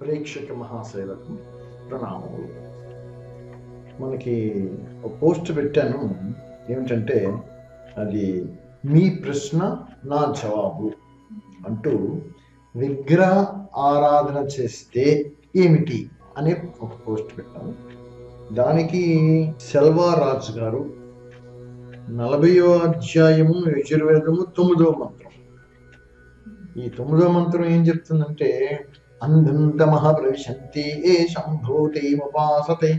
ప్రేక్షక మహాశైలకు ప్రణామములు. మనకి ఒక పోస్ట్ పెట్టాను, ఏమిటంటే అది మీ ప్రశ్న నా జవాబు అంటూ విగ్రహ ఆరాధన చేస్తే ఏమిటి అనే ఒక పోస్ట్ పెట్టాను. దానికి సెల్వారాజు గారు 40వ అధ్యాయము యజుర్వేదము 9వ మంత్రం, ఈ 9వ మంత్రం ఏం చెప్తుందంటే అంధంతమః ప్రవిశంతి ఏ సంభూతిముపాసతే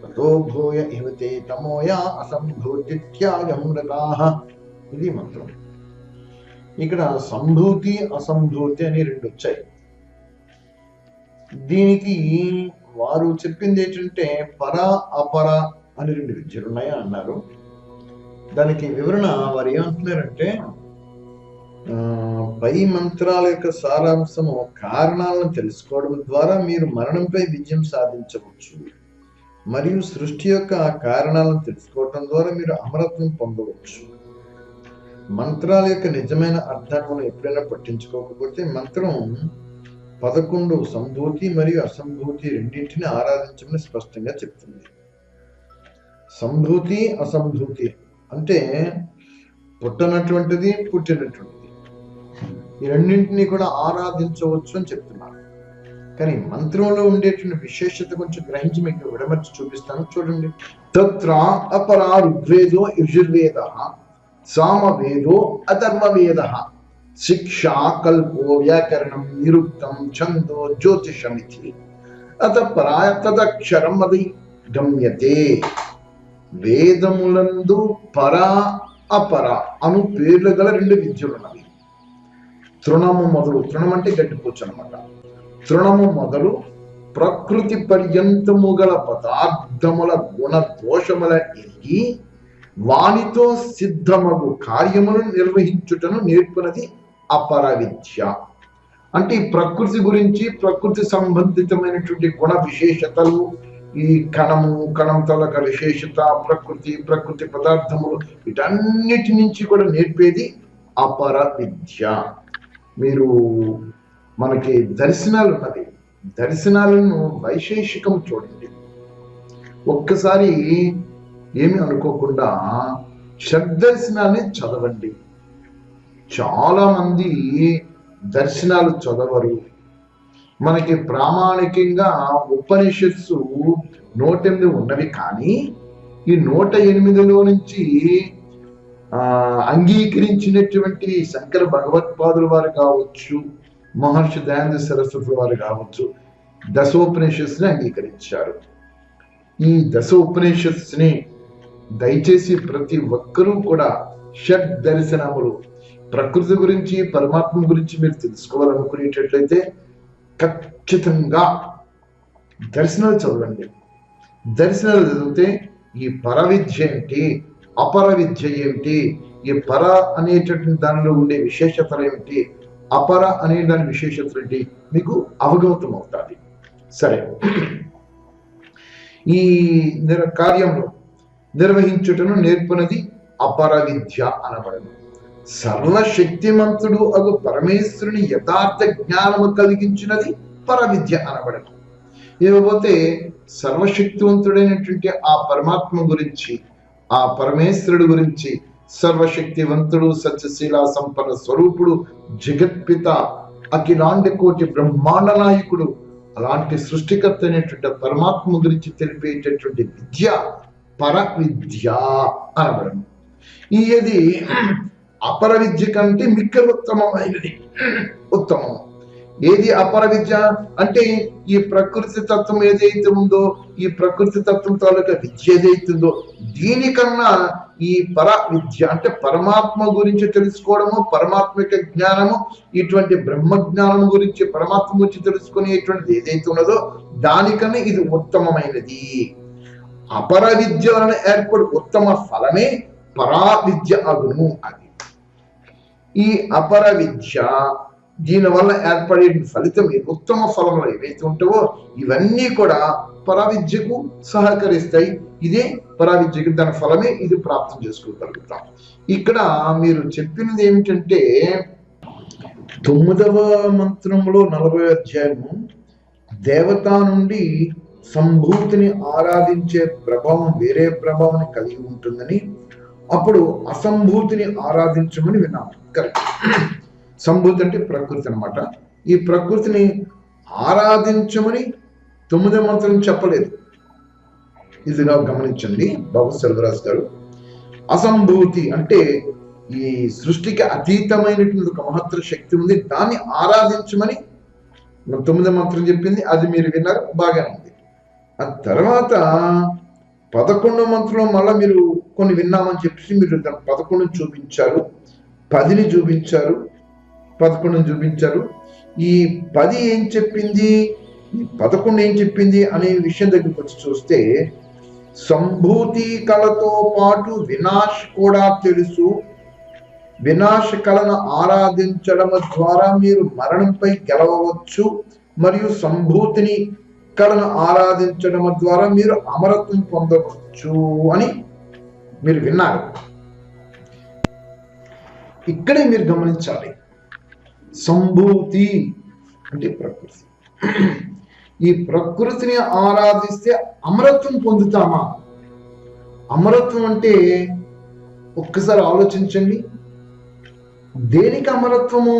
తతో భూయ ఇవతే తమోయ అసంభూతిత్యాగమృతాః. ఇది మంత్రం. ఇక్కడ సంభూతి అసంభూతి అని రెండు వచ్చాయి. దీనికి వారు చెప్పింది ఏంటంటే పర అపర అని రెండు విద్యలు ఉన్నాయి అన్నారు. దానికి వివరణ వారు ఏమంటున్నారంటే పై మంత్రాల యొక్క సారాంశము కారణాలను తెలుసుకోవడం ద్వారా మీరు మరణంపై విజయం సాధించవచ్చు, మరియు సృష్టి యొక్క కారణాలను తెలుసుకోవడం ద్వారా మీరు అమరత్వం పొందవచ్చు. మంత్రాల యొక్క నిజమైన అర్థాన్ని మనం ఎప్పుడైనా పట్టించుకోకపోతే మంత్రం 11 సంభూతి మరియు అసంభూతి రెండింటిని ఆరాధించమని స్పష్టంగా చెప్తుంది. సంభూతి అసంభూతి అంటే పుట్టనటువంటిది పుట్టినటువంటిది, ఈ రెండింటినీ కూడా ఆరాధించవచ్చు అని చెప్తున్నారు. కానీ మంత్రంలో ఉండేటువంటి విశేషత కొంచెం గ్రహించి మీకు విడమర్చి చూపిస్తాను, చూడండి. తత్ర అపరా ఋగ్వేదో యజుర్వేదః సామవేదో అథర్వవేదః శిక్షా కల్పో వ్యాకరణం నిరుక్తం ఛందో జ్యోతిషమితి అత పరాయ తదక్షరం అది గమ్యతే. వేదములందు పర అపర అను పేర్లు గల రెండు విద్యలున్నవి. తృణము మొదలు, తృణం అంటే గడ్డిపోచ్చు అనమాట, తృణము మొదలు ప్రకృతి పర్యంతము గల పదార్థముల గుణ దోషముల ఎరిగి వానితో సిద్ధమగు కార్యములను నిర్వహించుటను నేర్పునది అపర విద్య. అంటే ఈ ప్రకృతి గురించి, ప్రకృతి సంబంధితమైనటువంటి గుణ విశేషతలు, ఈ కణం తలక విశేషత, ప్రకృతి పదార్థములు, వీటన్నిటి నుంచి కూడా నేర్పేది అపర విద్య. మీరు మనకి దర్శనాలు ఉన్నది, దర్శనాలను వైశేషికం చూడండి. ఒక్కసారి ఏమి అనుకోకుండా షడ్దర్శనాన్ని చదవండి. చాలా మంది దర్శనాలు చదవరు. మనకి ప్రామాణికంగా ఉపనిషత్సు 108 ఉన్నవి, కానీ ఈ 108లో నుంచి అంగీకరించినటువంటి శంకర భగవత్పాదుల వారు కావచ్చు, మహర్షి దయానంద సరస్వతి వారు కావచ్చు, దశోపనిషత్స్ని అంగీకరించారు. ఈ దశోపనిషత్స్ని దయచేసి ప్రతి ఒక్కరూ కూడా షడ్ దర్శనములు, ప్రకృతి గురించి పరమాత్మ గురించి మీరు తెలుసుకోవాలనుకునేటట్లయితే ఖచ్చితంగా దర్శనాలు చదవండి. దర్శనాలు చదివితే ఈ పర విద్య ఏంటి, అపర విద్య ఏమిటి, ఈ పర అనేటటువంటి దానిలో ఉండే విశేషతలు ఏమిటి, అపర అనే దాని విశేషతలు ఏంటి మీకు అవగతం అవుతుంది. సరే, ఈ కార్యంలో నిర్వహించుటను నేర్పునది అపర విద్య అనబడను. సర్వశక్తిమంతుడు అగు పరమేశ్వరుని యథార్థ జ్ఞానము కలిగించినది పర విద్య అనబడను. ఇకపోతే సర్వశక్తివంతుడైనటువంటి ఆ పరమాత్మ గురించి, ఆ పరమేశ్వరుడు గురించి, సర్వశక్తివంతుడు, సత్యశీల సంపన్న స్వరూపుడు, జగత్పిత, అఖిలాండ కోటి బ్రహ్మాండ నాయకుడు, అలాంటి సృష్టికర్త అయినటువంటి పరమాత్మ గురించి తెలిపేటటువంటి విద్య పర విద్య అనబడను. ఇది అపర విద్య కంటే మిక్క ఉత్తమమైనది. ఉత్తమం ఏది అపర విద్య అంటే ఈ ప్రకృతి తత్వం ఏదైతే ఉందో, ఈ ప్రకృతి తత్వం తాలూకా విద్య ఏదైతుందో దీనికన్నా ఈ పర విద్య అంటే పరమాత్మ గురించి తెలుసుకోవడము, పరమాత్మ యొక్క జ్ఞానము, ఇటువంటి బ్రహ్మ జ్ఞానము గురించి, పరమాత్మ గురించి తెలుసుకునేటువంటిది ఏదైతే ఉన్నదో దానికన్నా ఇది ఉత్తమమైనది. అపర విద్య వలన ఏర్పడు ఉత్తమ ఫలమే పరా విద్య అగును. అది ఈ అపర విద్య దీనివల్ల ఏర్పడే ఫలితం, ఉత్తమ ఫలములు ఏవైతే ఉంటావో ఇవన్నీ కూడా పర విద్యకు సహకరిస్తాయి. ఇదే పర విద్యకు దాని ఫలమే, ఇది ప్రాప్తం చేసుకోగలుగుతాం. ఇక్కడ మీరు చెప్పినది ఏమిటంటే 9వ మంత్రంలో 40వ అధ్యాయము దేవత నుండి సంభూతిని ఆరాధించే ప్రభావం వేరే ప్రభావాన్ని కలిగి ఉంటుందని, అప్పుడు అసంభూతిని ఆరాధించమని విన్నాం. కరెక్ట్. సంభూతి అంటే ప్రకృతి అన్నమాట. ఈ ప్రకృతిని ఆరాధించమని 9వ మంత్రం చెప్పలేదు. ఇదిగా గమనించండి బాబు సెల్వరాజు గారు. అసంభూతి అంటే ఈ సృష్టికి అతీతమైనటువంటి ఒక మహత్తర శక్తి ఉంది, దాన్ని ఆరాధించమని 9వ మంత్రం చెప్పింది. అది మీరు విన్నారు, బాగానే ఉంది. ఆ తర్వాత 11వ మంత్రంలో మళ్ళీ మీరు కొన్ని విన్నామని చెప్పి మీరు 11 చూపించారు, 10ని చూపించారు, 11 చూపించారు. ఈ 10 ఏం చెప్పింది, ఈ 11 ఏం చెప్పింది అనే విషయం దగ్గరికి వచ్చి చూస్తే, సంభూతి కళతో పాటు వినాశ్ కూడా తెలుసు. వినాశ కళను ఆరాధించడం ద్వారా మీరు మరణంపై గెలవవచ్చు, మరియు సంభూతిని కళను ఆరాధించడం ద్వారా మీరు అమరత్వం పొందవచ్చు అని మీరు విన్నారు. ఇక్కడే మీరు గమనించాలి, సంభూతి అంటే ప్రకృతి. ఈ ప్రకృతిని ఆరాధిస్తే అమరత్వం పొందుతామా? అమరత్వం అంటే ఒక్కసారి ఆలోచించండి, దేనికి అమరత్వము?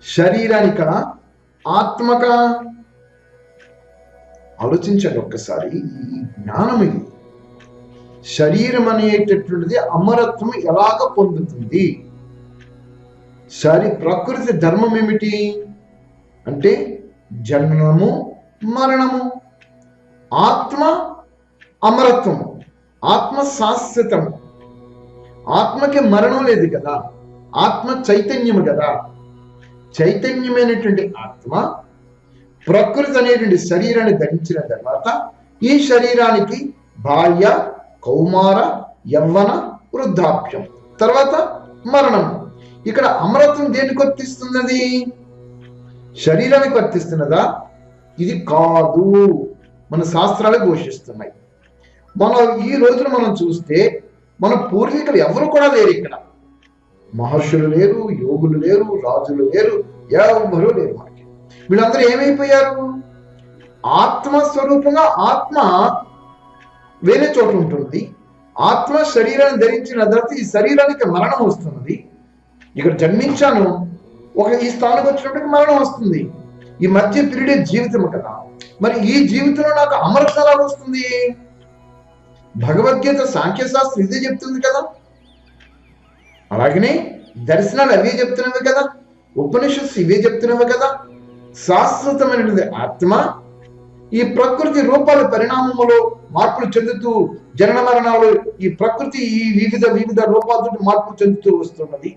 శరీరానిక, ఆత్మక? ఆలోచించండి ఒక్కసారి. ఈ జ్ఞానం ఇది. శరీరం అనేటటువంటిది అమరత్వం ఎలాగ పొందుతుంది? ప్రకృతి ధర్మం ఏమిటి అంటే జననము, మరణము. ఆత్మ అమరత్వము, ఆత్మ శాశ్వతము. ఆత్మకి మరణం లేదు కదా, ఆత్మ చైతన్యము కదా. చైతన్యమైనటువంటి ఆత్మ ప్రకృతి అనేటువంటి శరీరాన్ని ధరించిన తర్వాత ఈ శరీరానికి బాల్య, కౌమార, యవ్వన, వృద్ధాప్యం, తర్వాత మరణం. ఇక్కడ అమరత్వం దేనికి వర్తిస్తున్నది? శరీరానికి వర్తిస్తున్నదా? ఇది కాదు, మన శాస్త్రాలు ఘోషిస్తున్నాయి. ఈ రోజున మనం చూస్తే మన పూర్వీకులు ఎవరు కూడా లేరు. ఇక్కడ మహర్షులు లేరు, యోగులు లేరు, రాజులు లేరు, ఎవరు లేరు. మనకి వీళ్ళందరూ ఏమైపోయారు? ఆత్మస్వరూపంగా ఆత్మ వేరే చోట ఉంటుంది. ఆత్మ శరీరాన్ని ధరించిన తర్వాత ఈ శరీరానికి మరణం వస్తున్నది. ఇక్కడ జన్మించాను, ఈ స్థానానికి వచ్చినప్పటికి మరణం వస్తుంది. ఈ మధ్య పీరియడే జీవితం కదా. మరి ఈ జీవితంలో నాకు అమరత్వం ఎలా వస్తుంది? భగవద్గీత, సాంఖ్యశాస్త్రం ఇదే చెప్తుంది కదా. అలాగనే దర్శనాలు అవే చెప్తున్నవి కదా, ఉపనిషత్తు ఇవే చెప్తున్నవి కదా. శాశ్వతమైనది ఆత్మ ఈ ప్రకృతి రూపాల పరిణామములో మార్పులు చెందుతూ, జనన మరణాలు, ఈ ప్రకృతి ఈ వివిధ రూపాలతో మార్పులు చెందుతూ వస్తున్నది.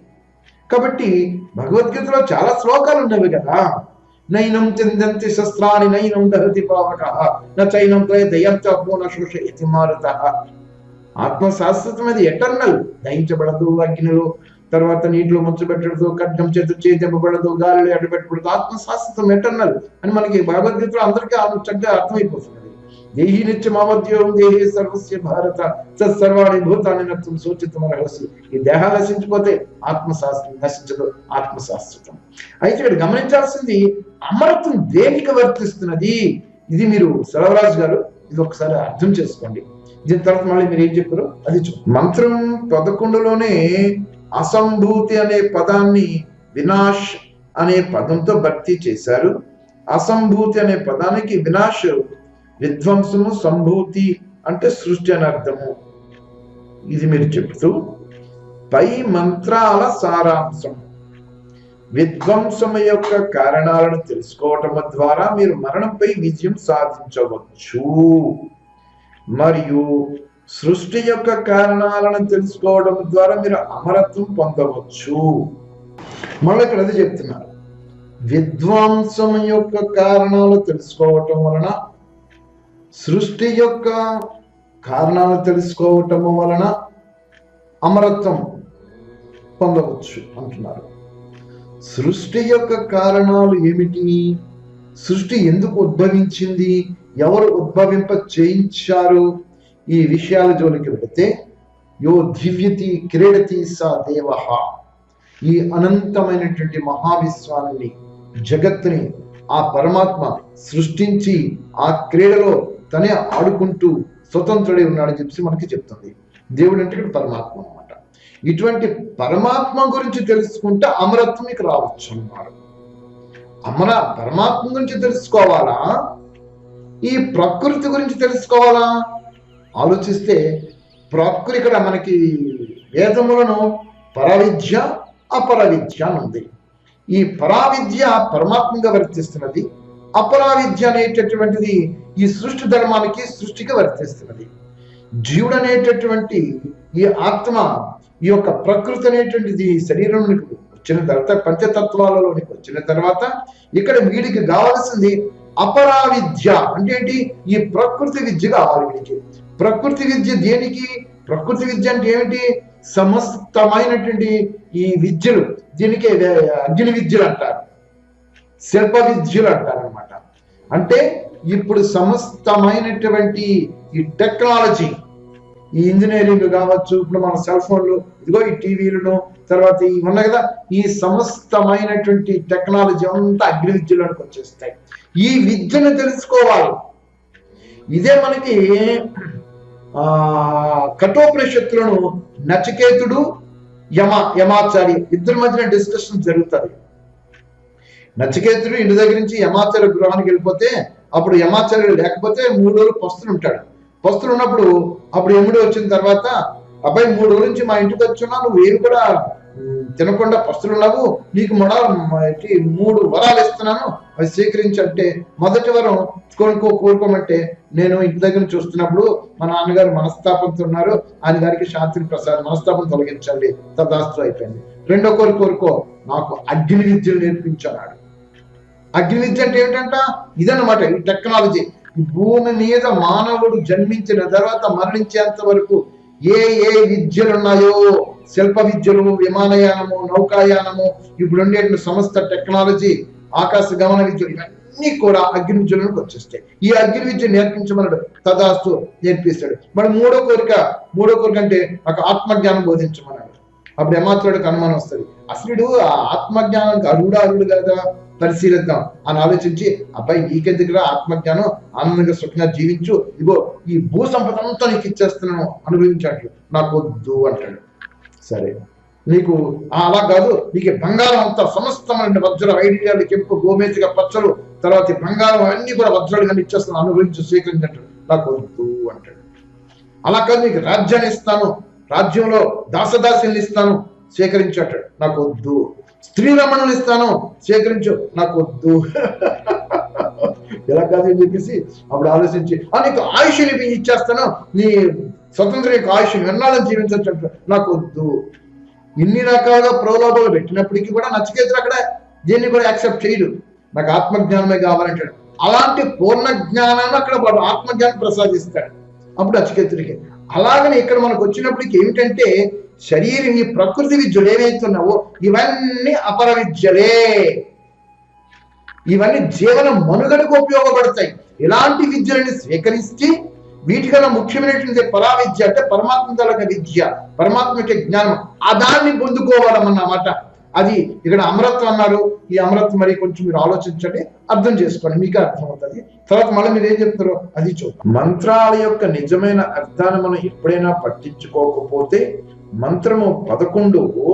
కాబట్టి భగవద్గీతలో చాలా శ్లోకాలు ఉన్నవి కదా. నైనం చిందంతి శస్త్రాన్ని నైనం దహతి పావకః నైనం దయంతపో నశోషయతి మారుతః. ఆత్మ శాశ్వతమైనది, ఎటర్నల్, దహించబడదు అగ్నిలో, తర్వాత నీటిలో ముంచబెట్టడదు, ఖడ్గం చేత చేతింపబడదు, గాలిలో అడ్డుపెట్టబడదు. ఆత్మ శాశ్వతం, ఎటర్నల్ అని మనకి భగవద్గీతలో అందరికీ చక్కగా అర్థమైపోతున్నది. దేహి నిత్యమావద్యోగం దేహి సర్వస్య భారత సర్వాణి భూతాన్ని నత్వం సూచితం రహస్య. ఈ దేహాలు నశించిపోతే ఆత్మశాస్త్రం నశించదు, ఆత్మశాస్త్రం. అయితే ఇక్కడ గమనించాల్సింది అమరత్వం దేనికి వర్తిస్తున్నది. ఇది మీరు సెలవరాజు గారు ఇది ఒకసారి అర్థం చేసుకోండి. దీని తర్వాత మళ్ళీ మీరు ఏం చెప్పారో అది మంత్రం 11లోనే అసంభూతి అనే పదాన్ని వినాష్ అనే పదంతో భర్తీ చేశారు. అసంభూతి అనే పదానికి వినాష్ విధ్వంసము, సంభూతి అంటే సృష్టి అని అర్థము. ఇది మీరు చెప్తూ పై మంత్రాల సారాంశం, విధ్వంసము యొక్క కారణాలను తెలుసుకోవటం ద్వారా మీరు మరణంపై విజయం సాధించవచ్చు, మరియు సృష్టి యొక్క కారణాలను తెలుసుకోవడం ద్వారా మీరు అమరత్వం పొందవచ్చు. మళ్ళీ ఇక్కడ అది చెప్తున్నారు, విధ్వంసం యొక్క కారణాలు తెలుసుకోవటం వలన, సృష్టి యొక్క కారణాలు తెలుసుకోవటం వలన అమరత్వం పొందవచ్చు అంటున్నారు. సృష్టి యొక్క కారణాలు ఏమిటి? సృష్టి ఎందుకు ఉద్భవించింది? ఎవరు ఉద్భవింప చేయించారు? ఈ విషయాల జోలికి వెళితే యో దివ్యతి క్రీడతి సా దేవః, ఈ అనంతమైనటువంటి మహావిశ్వాన్ని, జగత్తుని ఆ పరమాత్మ సృష్టించి ఆ క్రీడలో తనే ఆడుకుంటూ స్వతంత్రుడై ఉన్నాడని చెప్పి మనకి చెప్తుంది. దేవుడు అంటే ఇక్కడ పరమాత్మ అన్నమాట. ఇటువంటి పరమాత్మ గురించి తెలుసుకుంటే అమరత్వం మీకు రావచ్చు అన్నారు. పరమాత్మ గురించి తెలుసుకోవాలా, ఈ ప్రకృతి గురించి తెలుసుకోవాలా? ఆలోచిస్తే ప్రకృతి ఇక్కడ మనకి వేదములను పరవిద్య అపరవిద్య అని ఉంది. ఈ పరావిద్య పరమాత్మగా వర్తిస్తున్నది, అపరావిద్య అనేటటువంటిది ఈ సృష్టి ధర్మానికి సృష్టికి వర్తిస్తున్నది. జీవుడు అనేటటువంటి ఈ ఆత్మ ఈ యొక్క ప్రకృతి అనేటువంటిది శరీరంలోనికి వచ్చిన తర్వాత పంచతత్వాలలోనికి వచ్చిన తర్వాత ఇక్కడ వీడికి కావాల్సింది అపరావిద్య. అంటే ఏంటి? ఈ ప్రకృతి విద్య కావాలి వీడికి. ప్రకృతి విద్య దేనికి? ప్రకృతి విద్య అంటే ఏమిటి? సమస్తమైనటువంటి ఈ విద్యలు, దీనికి అగ్ని విద్యలు అంటారు, శిల్ప విద్యలు అంటారు అనమాట. అంటే ఇప్పుడు సమస్తమైనటువంటి ఈ టెక్నాలజీ, ఈ ఇంజనీరింగ్ కావచ్చు, ఇప్పుడు మన సెల్ ఫోన్లు, ఇదిగో ఈ టీవీలను, తర్వాత ఇవి ఉన్నాయి కదా, ఈ సమస్తమైనటువంటి టెక్నాలజీ అంతా అగ్ని విద్యలోకి వచ్చేస్తాయి. ఈ విద్యను తెలుసుకోవాలి. ఇదే మనకి కఠోపనిషత్తులను నచికేతుడు యమాచారి ఇద్దరి మధ్యన డిస్కషన్ జరుగుతుంది. నచికేతుడు ఇంటి దగ్గర నుంచి యమాచార్య గృహానికి వెళ్ళిపోతే, అప్పుడు యమాచార్యుడు లేకపోతే 3 రోజులు పస్తులు ఉంటాడు. పస్తులు ఉన్నప్పుడు అప్పుడు యముడు వచ్చిన తర్వాత, అబ్బాయి 3 రోజుల నుంచి మా ఇంటికి వచ్చున్నా, నువ్వు ఏమి కూడా తినకుండా పస్తులున్నావు, నీకు 3 వరాలు ఇస్తున్నాను, అవి స్వీకరించంటే, మొదటి వరం కోరుకోమంటే, నేను ఇంటి దగ్గర నుంచి చూస్తున్నప్పుడు మా నాన్నగారు మనస్తాపంతో ఉన్నారు, ఆయన గారికి శాంతిని మనస్తాపం తొలగించండి, తదాస్తు అయిపోయింది. రెండో కోరుకో, నాకు అగ్ని విద్యలు నేర్పించన్నాడు. అగ్ని విద్య అంటే ఏమిటంట? ఇదన్నమాట ఈ టెక్నాలజీ. ఈ భూమి మీద మానవుడు జన్మించిన తర్వాత మరణించేంత వరకు ఏ విద్యలు ఉన్నాయో, శిల్ప విద్యలు, విమానయానము, నౌకాయానము, ఇప్పుడు ఉండేటువంటి సమస్త టెక్నాలజీ, ఆకాశ గమన విద్యలు, ఇవన్నీ కూడా అగ్ని విద్యలకు వచ్చేస్తాయి. ఈ అగ్ని విద్య నేర్పించమన్నాడు, తదాస్తు నేర్పిస్తాడు. మరి మూడో కోరిక అంటే నాకు ఆత్మజ్ఞానం బోధించమన్నాడు. అప్పుడు యమాత్రుడికి అనుమానం వస్తుంది, అసలు ఆ ఆత్మజ్ఞానానికి అరుడు కదా, పరిశీలిద్దాం అని ఆలోచించి, అబ్బాయి నీకెందుకురా ఆత్మజ్ఞానం, ఆనందంగా సుఖంగా జీవించు, ఇగో ఈ భూ సంపద అంతా నీకు ఇచ్చేస్తున్నాను, అనుభవించాడు, నాకు వద్దు అంటాడు. సరే, నీకు అలా కాదు, నీకు బంగారం అంతా సమస్తమైన వజ్ర వైఢ్యాలు, కెంపు, గోమేతిక పచ్చలు, తర్వాత బంగారం అన్ని కూడా వజ్రాలు కానీ ఇచ్చేస్తాను, అనుభవించు, స్వీకరించంటాడు. నాకు వద్దు అంటాడు. అలా కాదు, నీకు రాజ్యాన్ని ఇస్తాను, రాజ్యంలో దాసదాసుల్ని ఇస్తాను, స్వీకరించాడు. నాకు వద్దు. స్త్రీ రమణులు ఇస్తాను, స్వీకరించు, నాకు వద్దు. ఎలా కాదు అని చెప్పేసి అప్పుడు ఆలోచించి, నీకు ఆయుష్ని ఇచ్చేస్తాను, నీ స్వతంత్ర యొక్క ఆయుష్ని ఎన్నాళ్ళని జీవించచ్చు, నాకు వద్దు. ఇన్ని రకాలుగా ప్రలోభాలు పెట్టినప్పటికీ కూడా నచికేతుడు అక్కడ దేన్ని కూడా యాక్సెప్ట్ చేయడు, నాకు ఆత్మజ్ఞానమే కావాలంటాడు. అలాంటి పూర్ణ జ్ఞానాన్ని అక్కడ వాడు ఆత్మజ్ఞానం ప్రసాదిస్తాడు అప్పుడు నచికేతుడికి. అలాగని ఇక్కడ మనకు వచ్చినప్పటికి ఏమిటంటే, శరీరం ఈ ప్రకృతి విద్యలు ఏవైతున్నావో ఇవన్నీ అపర విద్యలే, ఇవన్నీ జీవన మనుగడకు ఉపయోగపడతాయి. ఇలాంటి విద్యలని స్వీకరిస్తే వీటికన్నా ముఖ్యమైనటువంటి పరావిద్య అంటే పరమాత్మ తలక విద్య, పరమాత్మ యొక్క జ్ఞానం, ఆ దాన్ని పొందుకోవాలన్నమాట. అది ఇక్కడ అమరత్వం అన్నారు. ఈ అమరత్వం మరి కొంచెం మీరు ఆలోచించండి, అర్థం చేసుకోండి, మీకు అర్థమవుతుంది. తర్వాత మళ్ళీ మీరు ఏం చెప్తారో అది చూద్దాం. మంత్రాల యొక్క నిజమైన అర్థాన్ని మనం ఎప్పుడైనా పట్టించుకోకపోతే, మంత్రము 11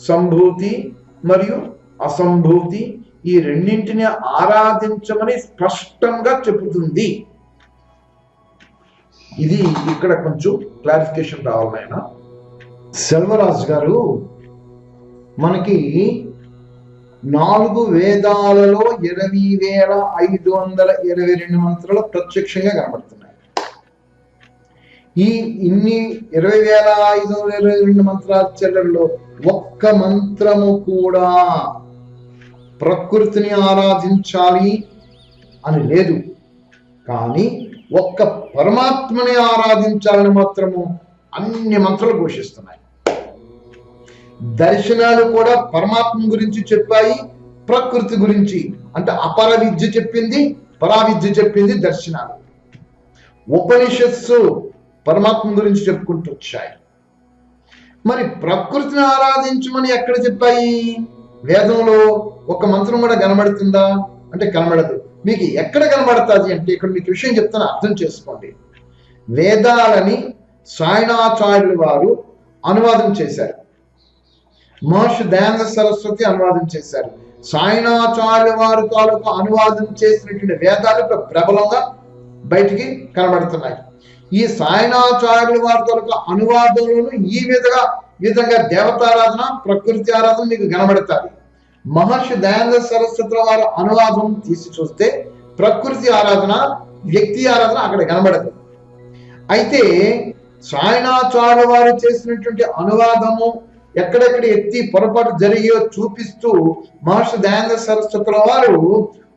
సంభూతి మరియు అసంభూతి ఈ రెండింటిని ఆరాధించమని స్పష్టంగా చెబుతుంది. ఇది ఇక్కడ కొంచెం క్లారిఫికేషన్ రావాలి నాయన. సెల్వరాజు గారు మనకి 4 వేదాలలో 20,522 మంత్రాలు ప్రత్యక్షంగా కనబడుతున్నాయి. ఈ ఇన్ని 20,522 మంత్రాచరణలో ఒక్క మంత్రము కూడా ప్రకృతిని ఆరాధించాలి అని లేదు, కానీ ఒక్క పరమాత్మని ఆరాధించాలని మాత్రము అన్ని మంత్రాలు ఘోషిస్తున్నాయి. దర్శనాలు కూడా పరమాత్మ గురించి చెప్పాయి, ప్రకృతి గురించి. అంటే అపర విద్య చెప్పింది, పరావిద్య చెప్పింది దర్శనాలు. ఉపనిషత్సు పరమాత్మ గురించి చెప్పుకుంటూ వచ్చాయి. మరి ప్రకృతిని ఆరాధించమని ఎక్కడ చెప్పాయి? వేదంలో ఒక మంత్రం కూడా కనబడుతుందా అంటే కనబడదు. మీకు ఎక్కడ కనబడుతుంది అంటే ఇక్కడ మీకు విషయం చెప్తాను, అర్థం చేసుకోండి. వేదాలని సాయణాచార్యులు వారు అనువాదం చేశారు, మహర్షి దయానంద సరస్వతి అనువాదం చేశారు. సాయణాచార్యుల వారి తాలూకు అనువాదం చేసినటువంటి వేదాలు ప్రబలంగా బయటికి కనబడుతున్నాయి. ఈ సాయణాచార్యుల వారి తాలూకు అనువాదంలోనూ ఈ విధంగా దేవతారాధన, ప్రకృతి ఆరాధన మీకు కనబడతాయి. మహర్షి దయానంద సరస్వతుల వారి అనువాదం తీసి చూస్తే ప్రకృతి ఆరాధన, వ్యక్తి ఆరాధన అక్కడ కనబడదు. అయితే సాయణాచార్యుల వారు చేసినటువంటి అనువాదము ఎక్కడెక్కడ ఎత్తి పొరపాటు జరిగో చూపిస్తూ మహర్షి దయానంద సరస్వతుల వారు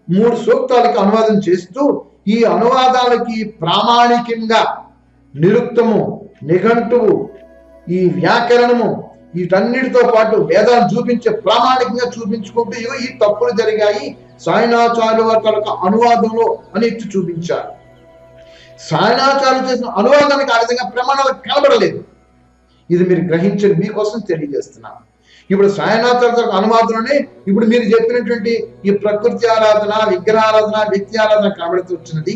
3 సూక్తాలకి అనువాదం చేస్తూ ఈ అనువాదాలకి ప్రామాణికంగా నిరుక్తము, నిఘంటువు, ఈ వ్యాకరణము వీటన్నిటితో పాటు వేదాలు చూపించే ప్రామాణికంగా చూపించుకుంటూ ఈ తప్పులు జరిగాయి సాయణాచార్యుల వారి అనువాదంలో అని చూపించారు. సాయణాచార్యులు చేసిన అనువాదానికి ఆ విధంగా ప్రమాణాలు కనబడలేదు. ఇది మీరు గ్రహించండి, మీకోసం తెలియజేస్తున్నాను. ఇప్పుడు సాయణాచార్యుల అనువాదంలోనే ఇప్పుడు మీరు చెప్పినటువంటి ఈ ప్రకృతి ఆరాధన, విగ్రహారాధన, వ్యక్తి ఆరాధన కనబడుతూ వచ్చినది.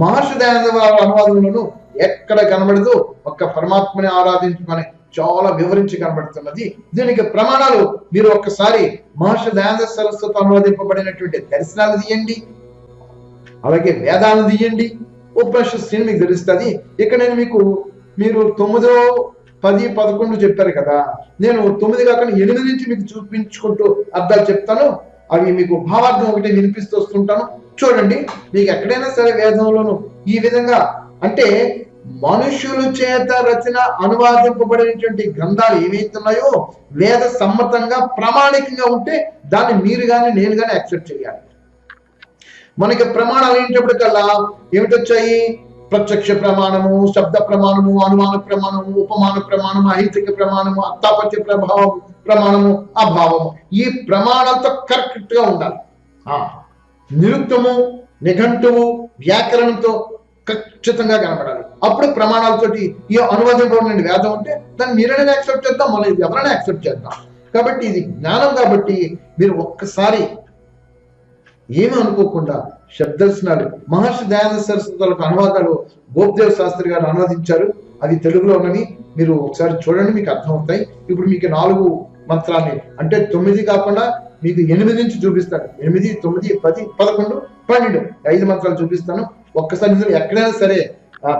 మహర్షి దయానంద వారి అనువాదంలోనూ ఎక్కడ కనబడదు, ఒక్క పరమాత్మని ఆరాధించమని చాలా వివరించి కనబడుతున్నది. దీనికి ప్రమాణాలు మీరు ఒక్కసారి మహర్షి దయానంద సరస్వతి అనువాదింపబడినటువంటి దర్శనాలు తీయండి, అలాగే వేదాలు తీయండి, ఉపనిషత్తుని మీకు తెలుస్తుంది. ఇక్కడ నేను మీరు 9, 10, 11 చెప్పారు కదా, నేను 9 కాకుండా 8 నుంచి మీకు చూపించుకుంటూ అర్థాలు చెప్తాను. అవి మీకు భావార్థం ఒకటి వినిపిస్తూ వస్తుంటాను. చూడండి, మీకు ఎక్కడైనా సరే వేదంలోను ఈ విధంగా అంటే మనుషుల చేత రచన అనువాదింపబడినటువంటి గ్రంథాలు ఏవైతున్నాయో వేద సమ్మతంగా ప్రామాణికంగా ఉంటే దాన్ని మీరు కానీ నేను కానీ యాక్సెప్ట్ చేయాలి. మనకి ప్రమాణాలు ఏంటప్పటికల్లా ఏమిటొచ్చాయి? ప్రత్యక్ష ప్రమాణము, శబ్ద ప్రమాణము, అనుమాన ప్రమాణము, ఉపమాన ప్రమాణము, అహితిక ప్రమాణము, అత్తాపత్య ప్రమాణము, అభావము. ఈ ప్రమాణంతో కరెక్ట్ గా ఉండాలి. నిరుక్తము, నిఘంటువు, వ్యాకరణంతో ఖచ్చితంగా కనబడాలి. అప్పుడు ప్రమాణాలతోటి ఈ అనువాదింపబడిన వేదం ఉంటే దాన్ని మీరైనా యాక్సెప్ట్ చేద్దాం, మళ్ళీ ఎవరైనా యాక్సెప్ట్ చేద్దాం. కాబట్టి ఇది జ్ఞానం. కాబట్టి మీరు ఒక్కసారి ఏమి అనుకోకుండా శబ్దర్శనాలు మహర్షి దయానంద సరస్వతులకు అనువాదాలు గోపదేవ్ శాస్త్రి గారు అనువదించారు. అవి తెలుగులో ఉన్నవి, మీరు ఒకసారి చూడండి, మీకు అర్థమవుతాయి. ఇప్పుడు మీకు 4 మంత్రాన్ని అంటే 9 కాకుండా మీకు 8 నుంచి చూపిస్తాను. 8, 9, 10, 11, 12 5 మంత్రాలు చూపిస్తాను. ఒక్కసారి ఇందులో ఎక్కడైనా సరే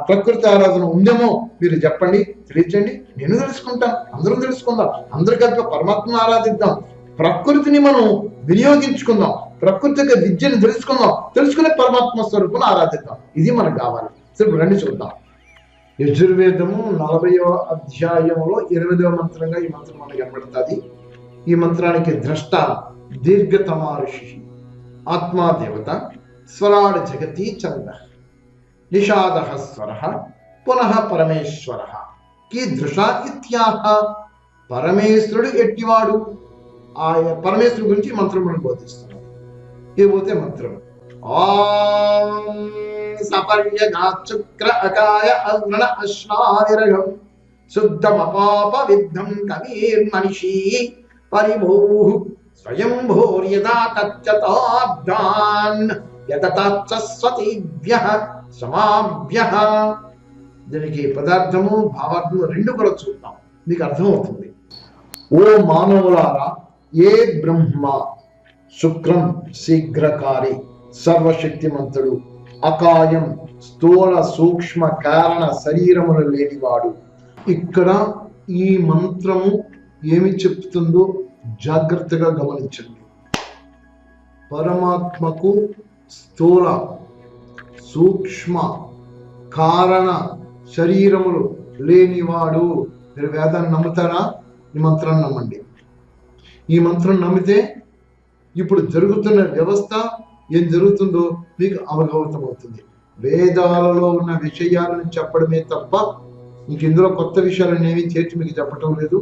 ప్రకృతి ఆరాధన ఉందేమో మీరు చెప్పండి, తెలియచేయండి. నేను తెలుసుకుంటాను, అందరం తెలుసుకుందాం, అందరు కలిపి పరమాత్మను ఆరాధిద్దాం, ప్రకృతిని మనం వినియోగించుకుందాం, ప్రకృతి యొక్క విద్యను తెలుసుకుందాం, తెలుసుకునే పరమాత్మ స్వరూపును ఆరాధిద్దాం. ఇది మనకు కావాలి. సరే రండి చూద్దాం. యజుర్వేదము 40వ అధ్యాయంలో 8వ మంత్రంగా ఈ మంత్రం మనకు కనబడుతుంది. ఈ మంత్రానికి ద్రష్ట దీర్ఘతమా ఋషి, ఆత్మాదేవత, స్వరాడ్ జగతి చంద్ర, నిషాద స్వర, పునః పరమేశ్వర, కీదృష ఇత్యాహ. పరమేశ్వరుడు ఎట్టివాడు? ఆ పరమేశ్వరుడు గురించి మంత్రం మనం బోధిస్తున్నాం. ఏపోతే మంత్రం ఓం సపర్యగాచుక్ర అకాయ అవ్రణ అశ్వావిరగం శుద్ధమపాప విద్ధం కవీర్మనిషి పరిభూః స్వయంభూర్యదా తచ్చతాబ్దాన్ యతతాచ్చస్వతిభ్యః సమాభ్యః. దీనికి పదార్థము భావార్థము 2 కూడా చూద్దాం, మీకు అర్థమవుతుంది. ఓ మానవులారా, ఏ బ్రహ్మ శుక్రం శీఘ్రకారి సర్వశక్తిమంతుడు, అకాయం స్థూల సూక్ష్మ కారణ శరీరములు లేనివాడు. ఇక్కడ ఈ మంత్రము ఏమి చెప్తుందో జాగ్రత్తగా గమనించండి. పరమాత్మకు స్థూల సూక్ష్మ కారణ శరీరములు లేనివాడు. మీరు వేదాన్ని నమ్ముతారా? ఈ మంత్రాన్ని నమ్మండి. ఈ మంత్రం నమ్మితే ఇప్పుడు జరుగుతున్న వ్యవస్థ ఏం జరుగుతుందో మీకు అవగతం అవుతుంది. వేదాలలో ఉన్న విషయాలను చెప్పడమే తప్ప ఇంక ఇందులో కొత్త విషయాలను ఏమీ చేర్చి మీకు చెప్పటం లేదు.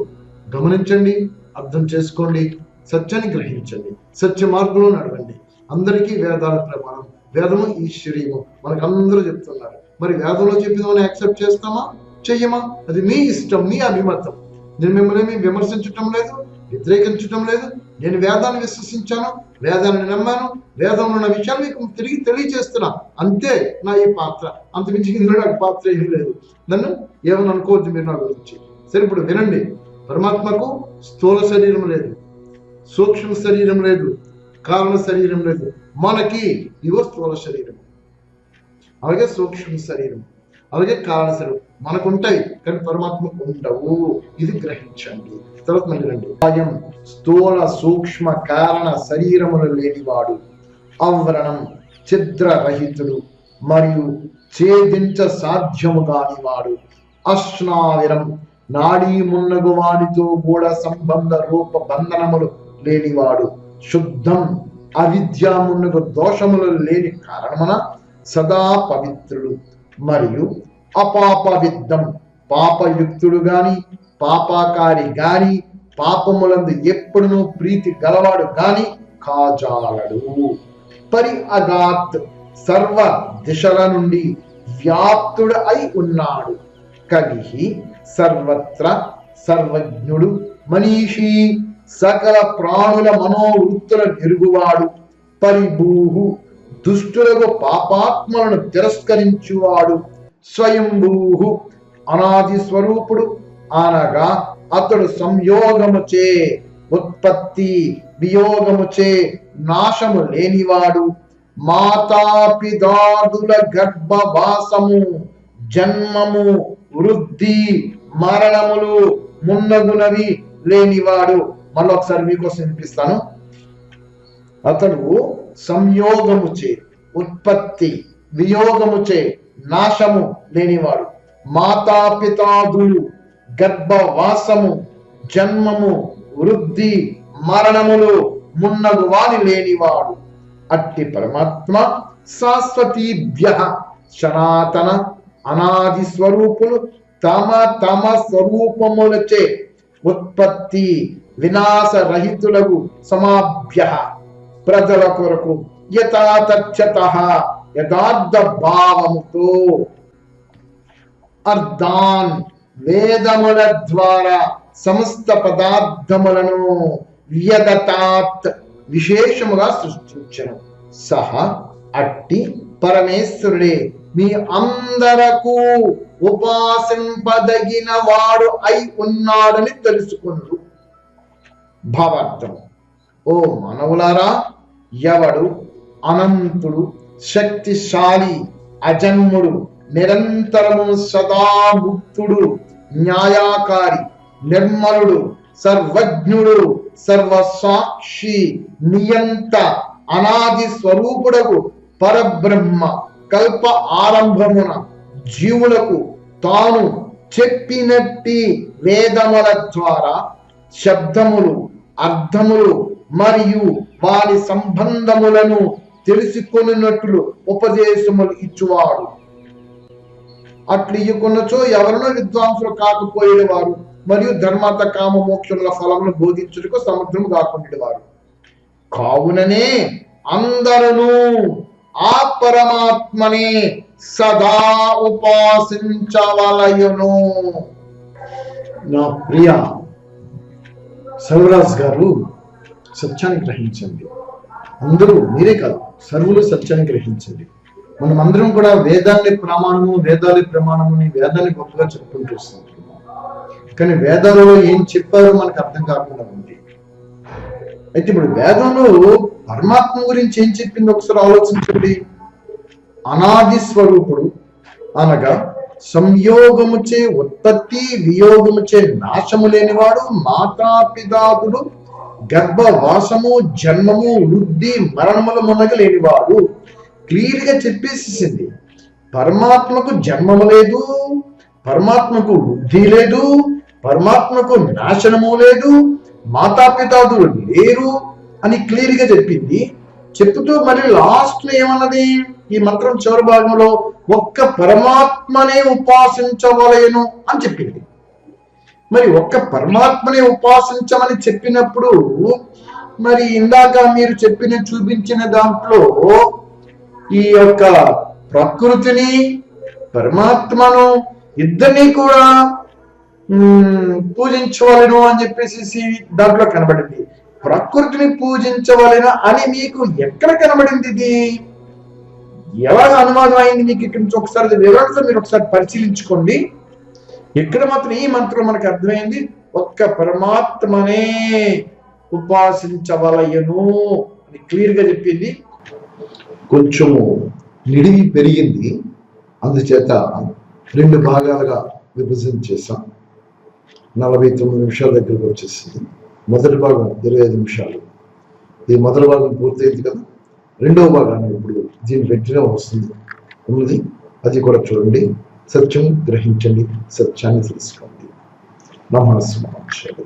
గమనించండి, అర్థం చేసుకోండి, సత్యాన్ని గ్రహించండి, సత్య మార్గంలో నడవండి. అందరికీ వేదాల ప్రమాణం, వేదము ఈశ్వరీయము మనకు అందరూ చెప్తున్నారు. మరి వేదంలో చెప్పిన మనం యాక్సెప్ట్ చేస్తామా, చెయ్యమా? అది మీ ఇష్టం, మీ అభిమతం. నేను మిమ్మల్ని విమర్శించటం లేదు, వ్యతిరేకించటం లేదు. నేను వేదాన్ని విశ్వసించాను, వేదాన్ని నమ్మాను, వేదంలో ఉన్న విషయాలు మీకు తిరిగి తెలియజేస్తున్నా, అంతే నా ఈ పాత్ర. అంతమించి ఇందులో నాకు పాత్ర ఏమీ లేదు. నన్ను ఏమని అనుకోవద్దు మీరు నా గురించి. సరే, ఇప్పుడు వినండి. పరమాత్మకు స్థూల శరీరం లేదు, సూక్ష్మ శరీరం లేదు, కారణ శరీరం లేదు. మనకి ఇవో స్థూల శరీరం, అలాగే సూక్ష్మ శరీరం, అలాగే కారణ శరీరం మనకుంటాయి, కానీ పరమాత్మకు ఉండవు. ఇది గ్రహించండి. తర్వాత మళ్ళీ రండి. స్వయం స్థూల సూక్ష్మ కారణ శరీరములు లేనివాడు, ఆవరణం ఛిద్రరహితుడు, మరియు ఛేదించ సాధ్యము కానివాడు, అశ్నావిరం నాడీ మున్నగు వాడితో కూడా సంబంధ రూప బంధనములు లేనివాడు, శుద్ధం అవిద్య మున్నగు దోషములు లేని కారణమున సదా పవిత్రుడు, మరియు అపాపవిద్ధం పాపయుక్తుడు గాని పాపాకారి గాని పాపములందు ఎప్పుడునూ ప్రీతి గలవాడు గాని కాజాలడు. పరి అగాత్ సర్వ దిశల నుండి వ్యాప్తుడు అయి ఉన్నాడు. కలిహి సర్వత్ర సర్వజ్ఞుడు, మనీషి సకల ప్రాణుల మనోవృత్తుల ఎరుగువాడు, పరిభూహు దుష్టులకు పాపాత్మలను తిరస్కరించువాడు, స్వయంభూహు అనాది స్వరూపుడు, అనగా అతడు సంయోగముచే ఉత్పత్తి వియోగముచే నాశము లేనివాడు, మాతాపిదాదుల గర్భవాసము జన్మము వృద్ధి మరణములు మున్నగునవి లేనివాడు. మళ్ళీ ఒకసారి మీకోసం వినిపిస్తాను. అతడు సంయోగముచే ఉత్పత్తి వియోగముచే నాశము లేనివాడు, మాతాపితాదులు గర్భవాసము జన్మము వృద్ధి మరణములు మున్నగు వాని లేనివాడు. అట్టి పరమాత్మ శాశ్వతీభ్య సనాతన అనాది స్వరూపులు తమ తమ స్వరూపములచే ఉత్పత్తి వినాశరహితులకు సమాభ్య ప్రజల కొరకు యథాతథ్యతః యథార్థ భావముతో అర్థాన్ వేదముల ద్వారా సమస్త పదార్థములను వ్యదతాత్ విశేషముగా సృష్టించను. సహ అట్టి పరమేశ్వరుడే మీ అందరకు ఉపాసింపదగిన వాడు అయి ఉన్నాడని తెలుసుకున్నారు. భావార్థం: ఓ మానవులారా, ఎవడు అనంతుడు, శక్తిశాలి, అజన్ముడు, నిరంతరము సదా ముక్తుడు, న్యాయకారి, నిర్మలుడు, సర్వజ్ఞుడు, సర్వసాక్షి, నియంత, అనాది స్వరూపుడకు పరబ్రహ్మ కల్ప ఆరంభమున జీవులకు తాను చెప్పినట్టి వేదముల ద్వారా శబ్దములు, అర్థములు మరియు వారి సంబంధములను తెలుసుకొనినట్లు ఉపదేశములు ఇచ్చువాడు. అట్లు ఇయ్యకున్నచో ఎవరినో విద్వాంసులు కాకపోయేవారు, మరియు ధర్మార్థ కామ మోక్షముల ఫలమును బోధించుటకు సమర్థము కాకుండేవారు. కావుననే అందరూ ఆ పరమాత్మనే సదా ఉపాసించవలయును. నా ప్రియ సర్వరాజ్ గారు, సత్యాన్ని గ్రహించండి. అందరూ, మీరే కాదు, సర్వులు సత్యాన్ని గ్రహించండి. మనం అందరం కూడా వేదాన్ని ప్రమాణము, వేదాలి ప్రమాణముని, వేదాన్ని గొప్పగా చెప్పుకుంటూ వస్తున్నాం. కానీ వేదాలలో ఏం చెప్పారో మనకు అర్థం కాకుండా ఉంది. అయితే ఇప్పుడు వేదంలో పరమాత్మ గురించి ఏం చెప్పింది ఒకసారి ఆలోచించండి. అనాది స్వరూపుడు, అనగా సంయోగముచే ఉత్పత్తి వియోగముచే నాశము లేనివాడు, మాతాపితాదులు గర్భవాసము జన్మము వృద్ధి మరణముల మునగ లేనివాడు. క్లియర్ గా చెప్పేసేసింది. పరమాత్మకు జన్మము లేదు, పరమాత్మకు వృద్ధి లేదు, పరమాత్మకు నాశనము లేదు, మాతాపితాదులు లేరు అని క్లియర్ గా చెప్పింది. చెప్తూ మరి లాస్ట్ లో ఏమన్నది? ఈ మంత్రం చివరి భాగంలో ఒక్క పరమాత్మనే ఉపాసించవలేను అని చెప్పింది. మరి ఒక్క పరమాత్మనే ఉపాసించమని చెప్పినప్పుడు మరి ఇందాక మీరు చూపించిన దాంట్లో ఈ యొక్క ప్రకృతిని పరమాత్మను ఇద్దరినీ కూడా పూజించవలను అని చెప్పేసి దాంట్లో కనబడింది. ప్రకృతిని పూజించవలెన అని మీకు ఎక్కడ కనబడింది? ఇది ఎలా అనువాదం అయింది మీకు? ఇక్కడి నుంచి ఒకసారి వివరణతో మీరు ఒకసారి పరిశీలించుకోండి. ఇక్కడ మాత్రం ఈ మంత్రం మనకు అర్థమైంది, ఒక్క పరమాత్మనే ఉపాసించవలయను అని క్లియర్ గా చెప్పింది. కొంచెము నిడివి పెరిగింది, అందుచేత 2 భాగాలుగా విభజన చేశాం. 49 నిమిషాల దగ్గరకు వచ్చేసింది. మొదటి భాగం 25 నిమిషాలు. ఈ మొదటి భాగం పూర్తయింది కదా, రెండవ భాగాన్ని ఇప్పుడు దీని వెంటనే వస్తుంది ఉన్నది, అది కూడా చూడండి. సత్యం గ్రహించండి, సత్యాన్ని తెలుసుకోండి. నమః శివాయ.